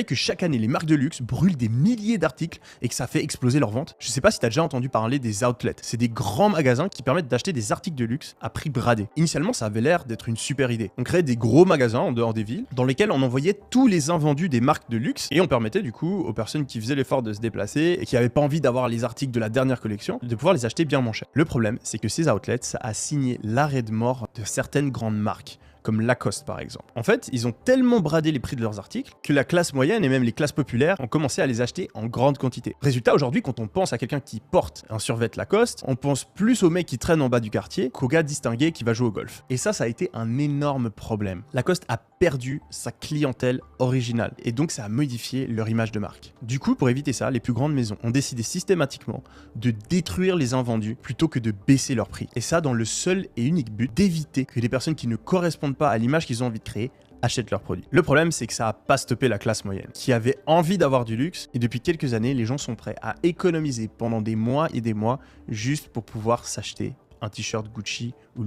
Que chaque année, les marques de luxe brûlent des milliers d'articles et que ça fait exploser leurs ventes. Je sais pas si tu as déjà entendu parler des outlets. C'est des grands magasins qui permettent d'acheter des articles de luxe à prix bradé. Initialement, ça avait l'air d'être une super idée. On créait des gros magasins en dehors des villes dans lesquels on envoyait tous les invendus des marques de luxe et on permettait du coup aux personnes qui faisaient l'effort de se déplacer et qui n'avaient pas envie d'avoir les articles de la dernière collection de pouvoir les acheter bien moins cher. Le problème, c'est que ces outlets, ça a signé l'arrêt de mort de certaines grandes marques, comme Lacoste par exemple. En fait, ils ont tellement bradé les prix de leurs articles que la classe moyenne et même les classes populaires ont commencé à les acheter en grande quantité. Résultat, aujourd'hui, quand on pense à quelqu'un qui porte un survêt Lacoste, on pense plus au mec qui traîne en bas du quartier qu'au gars distingué qui va jouer au golf. Et ça a été un énorme problème. Lacoste a perdu sa clientèle originale et donc ça a modifié leur image de marque. Du coup, pour éviter ça, les plus grandes maisons ont décidé systématiquement de détruire les invendus plutôt que de baisser leur prix. Et ça dans le seul et unique but d'éviter que les personnes qui ne correspondent pas à l'image qu'ils ont envie de créer achètent leurs produits. Le problème, c'est que ça n'a pas stoppé la classe moyenne, qui avait envie d'avoir du luxe, et depuis quelques années, les gens sont prêts à économiser pendant des mois et des mois juste pour pouvoir s'acheter un t-shirt Gucci ou